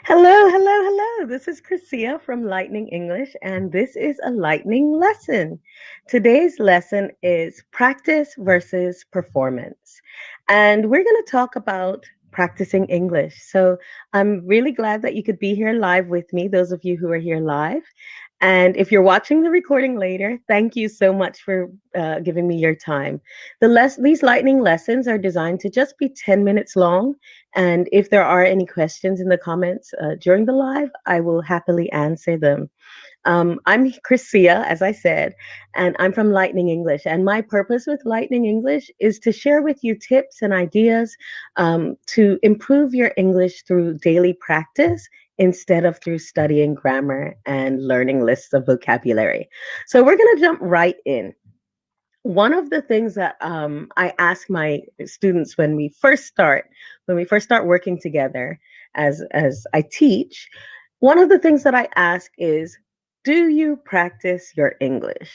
Hello, hello, hello. This is Chrisia from Lightning English, and this is a lightning lesson. Today's lesson is practice versus performance. And we're going to talk about practicing English. So I'm really glad that you could be here live with me, those of you who are here live. And if you're watching the recording later, thank you so much for giving me your time. These lightning lessons are designed to just be 10 minutes long, and if there are any questions in the comments during the live, I will happily answer them. I'm Chrisia, as I said, and I'm from Lightning English. And my purpose with Lightning English is to share with you tips and ideas to improve your English through daily practice instead of through studying grammar and learning lists of vocabulary. So we're going to jump right in. One of the things that I ask my students when we first start working together as I teach, one of the things that I ask is, do you practice your English?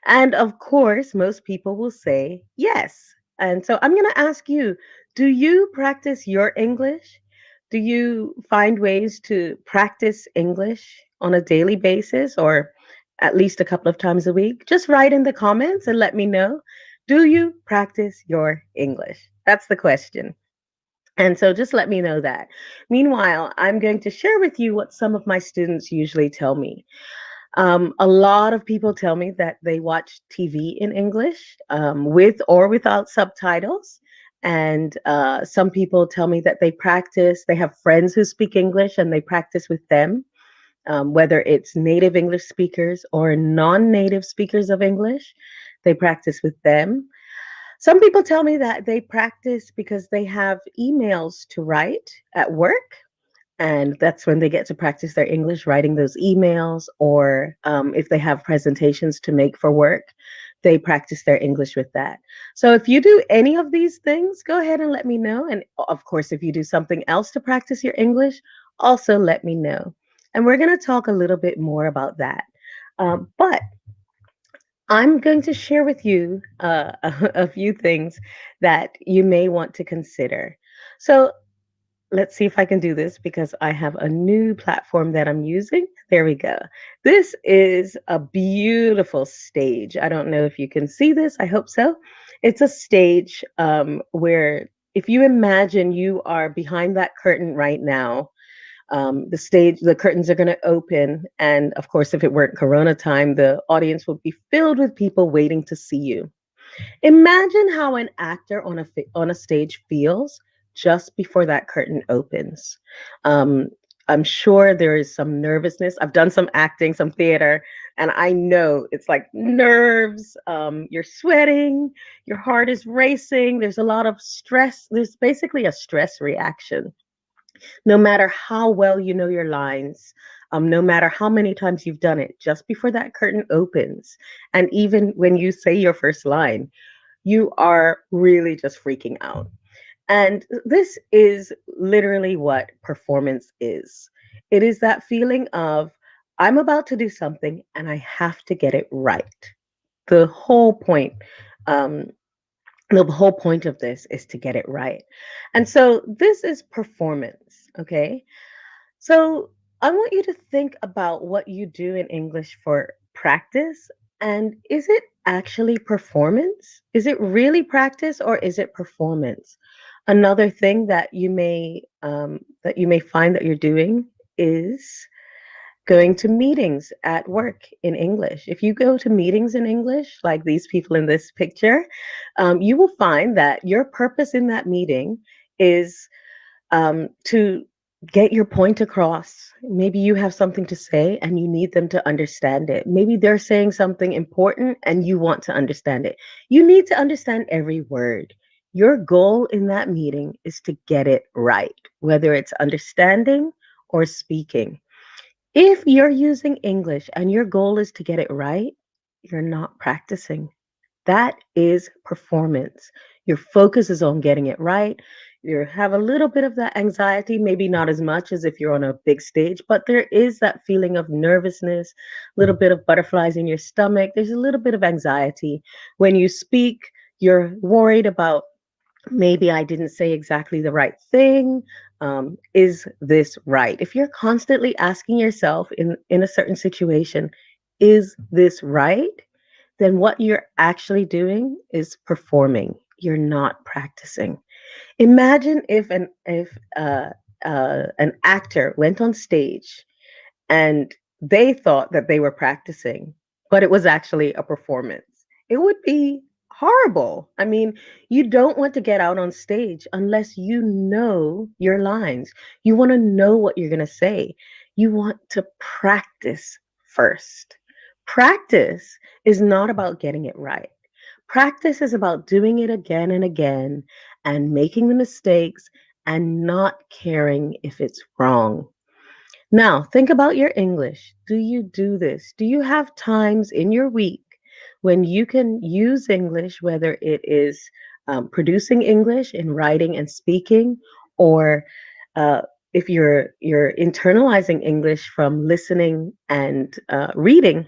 And of course, most people will say yes. And so I'm going to ask you, do you practice your English? Do you find ways to practice English on a daily basis or at least a couple of times a week? Just write in the comments and let me know. Do you practice your English? That's the question. And so just let me know that. Meanwhile, I'm going to share with you what some of my students usually tell me. A lot of people tell me that they watch TV in English with or without subtitles. And some people tell me that they have friends who speak English and they practice with them, whether it's native English speakers or non native speakers of English. They practice with them. Some people tell me that they practice because they have emails to write at work, and that's when they get to practice their English, writing those emails, or if they have presentations to make for work, they practice their English with that. So if you do any of these things, go ahead and let me know. And of course, if you do something else to practice your English, also let me know. And we're going to talk a little bit more about that. But I'm going to share with you a few things that you may want to consider. So let's see if I can do this because I have a new platform that I'm using. There we go. This is a beautiful stage. I don't know if you can see this. I hope so. It's a stage where, if you imagine you are behind that curtain right now, the curtains are going to open. And of course, if it weren't Corona time, the audience would be filled with people waiting to see you. Imagine how an actor on a stage feels just before that curtain opens. Um, I'm sure there is some nervousness. I've done some acting, some theater, and I know it's like nerves. You're sweating, your heart is racing. There's a lot of stress. There's basically a stress reaction. No matter how well you know your lines, no matter how many times you've done it, just before that curtain opens, and even when you say your first line, you are really just freaking out. And this is literally what performance is. It is that feeling of, I'm about to do something and I have to get it right. The whole point, um, the whole point of this is to get it right. And so this is performance, okay? So I want you to think about what you do in English for practice. And is it actually performance? Is it really practice or is it performance? Another thing that you may find that you're doing is going to meetings at work in English. If you go to meetings in English, like these people in this picture, you will find that your purpose in that meeting is to get your point across. Maybe you have something to say and you need them to understand it. Maybe they're saying something important and you want to understand it. You need to understand every word. Your goal in that meeting is to get it right, whether it's understanding or speaking. If you're using English and your goal is to get it right, you're not practicing. That is performance. Your focus is on getting it right. You have a little bit of that anxiety, maybe not as much as if you're on a big stage, but there is that feeling of nervousness, a little bit of butterflies in your stomach. There's a little bit of anxiety. When you speak, you're worried about, maybe I didn't say exactly the right thing. is this right? If you're constantly asking yourself in a certain situation, is this right? Then what you're actually doing is performing. You're not practicing. Imagine if an actor went on stage and they thought that they were practicing, but it was actually a performance. It would be horrible. I mean, you don't want to get out on stage unless you know your lines. You want to know what you're going to say. You want to practice first. Practice is not about getting it right. Practice is about doing it again and again and making the mistakes and not caring if it's wrong. Now, think about your English. Do you do this? Do you have times in your week when you can use English, whether it is producing English in writing and speaking, or uh, if you're internalizing English from listening and reading,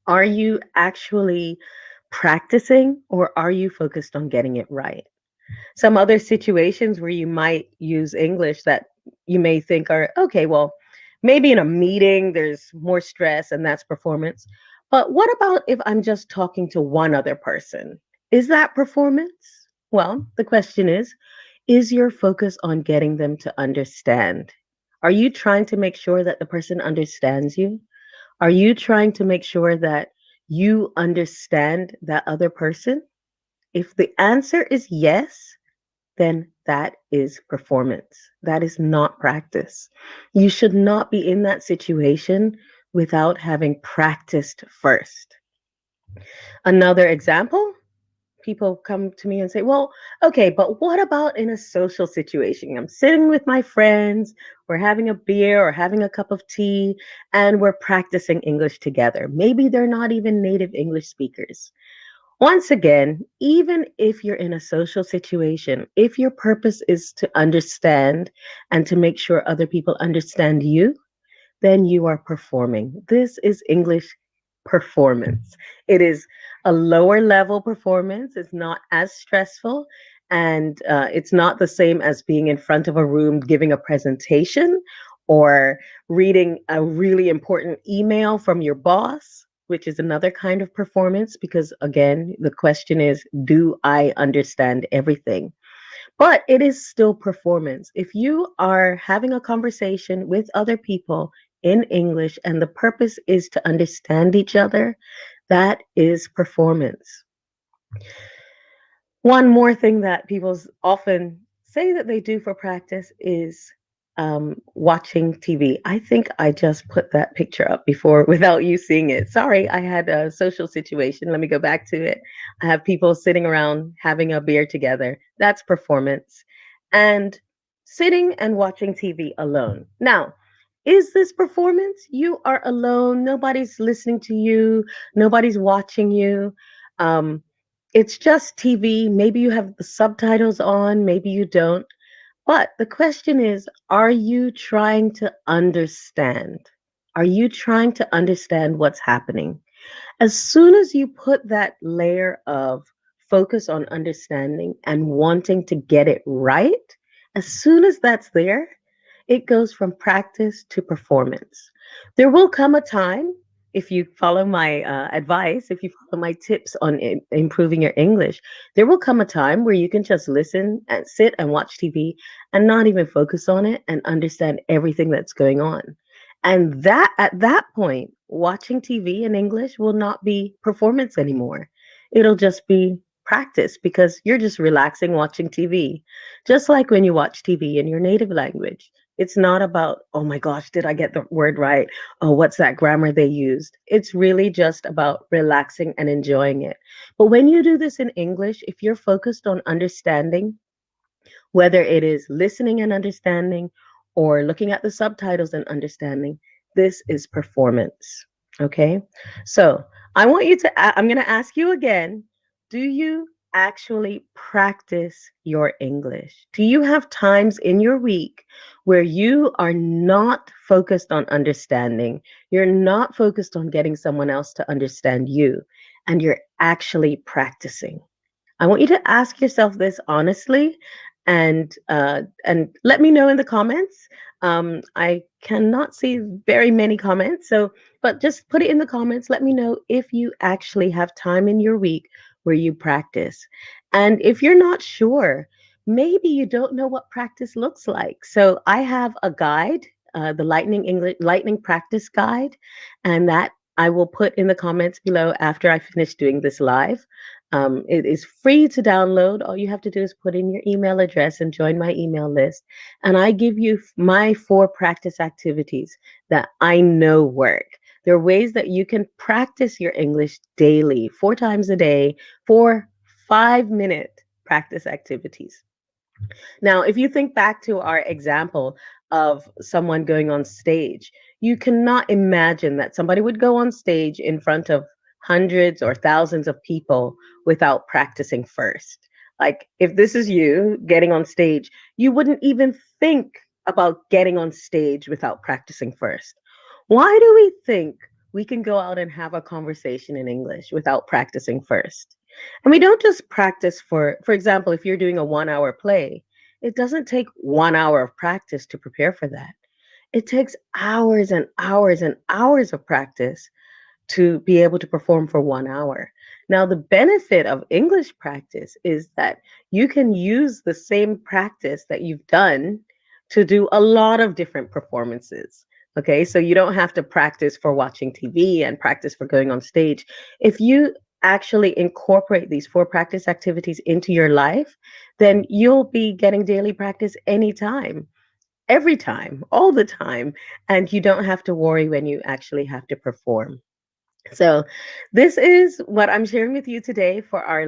are you actually practicing or are you focused on getting it right? Some other situations where you might use English that you may think are okay, well, maybe in a meeting there's more stress and that's performance. But what about if I'm just talking to one other person? Is that performance? Well, the question is your focus on getting them to understand? Are you trying to make sure that the person understands you? Are you trying to make sure that you understand that other person? If the answer is yes, then that is performance. That is not practice. You should not be in that situation without having practiced first. Another example, people come to me and say, well, okay, but what about in a social situation? I'm sitting with my friends, we're having a beer or having a cup of tea, and we're practicing English together. Maybe they're not even native English speakers. Once again, even if you're in a social situation, if your purpose is to understand and to make sure other people understand you, then you are performing. This is English performance. It is a lower level performance. It's not as stressful and it's not the same as being in front of a room giving a presentation or reading a really important email from your boss, which is another kind of performance because, again, the question is, do I understand everything? But it is still performance. If you are having a conversation with other people in English and the purpose is to understand each other, that is performance. One more thing that people often say that they do for practice is watching TV. I think I just put that picture up before without you seeing it. Sorry, I had a social situation. Let me go back to it. I have people sitting around having a beer together. That's performance. And sitting and watching TV alone. Now, is this performance? You are alone. Nobody's listening to you. Nobody's watching you. Um, it's just TV. Maybe you have the subtitles on, maybe you don't. But the question is, are you trying to understand? Are you trying to understand what's happening? As soon as you put that layer of focus on understanding and wanting to get it right, as soon as that's there, it goes from practice to performance. There will come a time, if you follow my advice, if you follow my tips on improving your English, there will come a time where you can just listen and sit and watch TV and not even focus on it and understand everything that's going on. And that at that point, watching TV in English will not be performance anymore. It'll just be practice because you're just relaxing watching TV. Just like when you watch TV in your native language. It's not about, oh my gosh, did I get the word right? Oh, what's that grammar they used? It's really just about relaxing and enjoying it. But when you do this in English, if you're focused on understanding, whether it is listening and understanding or looking at the subtitles and understanding, this is performance. Okay. So I want you to, I'm going to ask you again, do you actually practice your English? Do you have times in your week where you are not focused on understanding? You're not focused on getting someone else to understand you, and you're actually practicing. I want you to ask yourself this honestly and let me know in the comments. I cannot see very many comments, so but just put it in the comments. Let me know if you actually have time in your week where you practice, and if you're not sure, maybe you don't know what practice looks like. So I have a guide, the Lightning Practice Guide, and that I will put in the comments below after I finish doing this live. It is free to download. All you have to do is put in your email address and join my email list. And I give you my 4 practice activities that I know work. There are ways that you can practice your English daily, 4 times a day, for 5-minute practice activities. Now, if you think back to our example of someone going on stage, you cannot imagine that somebody would go on stage in front of hundreds or thousands of people without practicing first. Like, if this is you getting on stage, you wouldn't even think about getting on stage without practicing first. Why do we think we can go out and have a conversation in English without practicing first? And we don't just practice for example, if you're doing a 1 hour play, it doesn't take 1 hour of practice to prepare for that. It takes hours and hours and hours of practice to be able to perform for 1 hour. Now, the benefit of English practice is that you can use the same practice that you've done to do a lot of different performances. Okay, so you don't have to practice for watching TV and practice for going on stage. If you actually incorporate these 4 practice activities into your life, then you'll be getting daily practice anytime, every time, all the time, and you don't have to worry when you actually have to perform. So, this is what I'm sharing with you today for our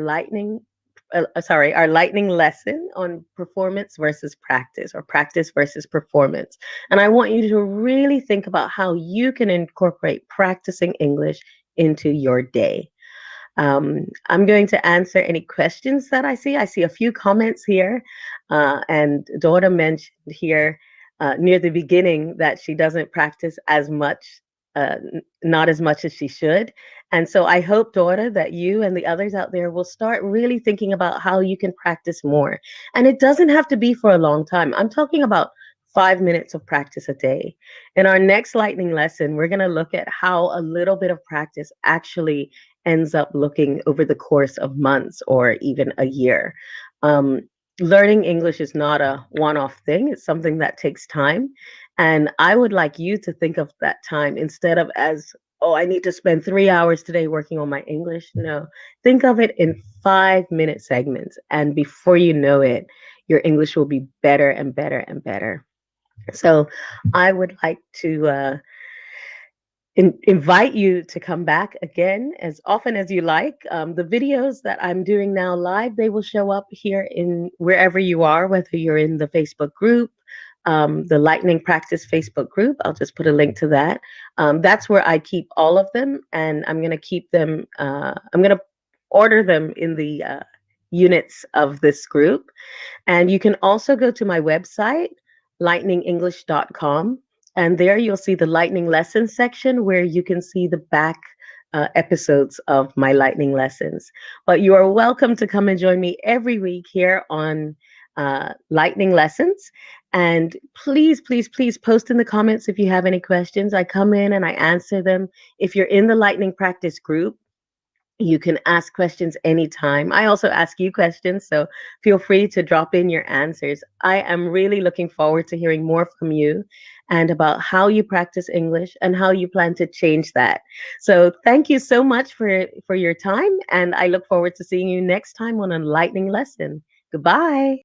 our lightning lesson on performance versus practice, or practice versus performance. And I want you to really think about how you can incorporate practicing English into your day. I'm going to answer any questions that I see. I see a few comments here, and Dora mentioned here near the beginning that she doesn't practice as much, not as much as she should. And so I hope, Dora, that you and the others out there will start really thinking about how you can practice more. And it doesn't have to be for a long time. I'm talking about 5 minutes of practice a day. In our next lightning lesson, we're going to look at how a little bit of practice actually ends up looking over the course of months or even a year. Um, Learning English is not a one off thing, it's something that takes time. And I would like you to think of that time instead of as, oh, I need to spend 3 hours today working on my English. No, think of it in 5-minute segments. And before you know it, your English will be better and better and better. So I would like to invite you to come back again as often as you like. The videos that I'm doing now live, they will show up here in wherever you are, whether you're in the Facebook group, the Lightning Practice Facebook group. I'll just put a link to that. That's where I keep all of them, and I'm going to keep them, I'm going to order them in the units of this group. And you can also go to my website, lightningenglish.com. And there you'll see the lightning lessons section where you can see the back episodes of my lightning lessons. But you are welcome to come and join me every week here on lightning lessons. And please, please, please post in the comments if you have any questions. I come in and I answer them. If you're in the lightning practice group, you can ask questions anytime. I also ask you questions, so feel free to drop in your answers. I am really looking forward to hearing more from you and about how you practice English and how you plan to change that. So thank you so much for your time, and I look forward to seeing you next time on a lightning lesson. Goodbye.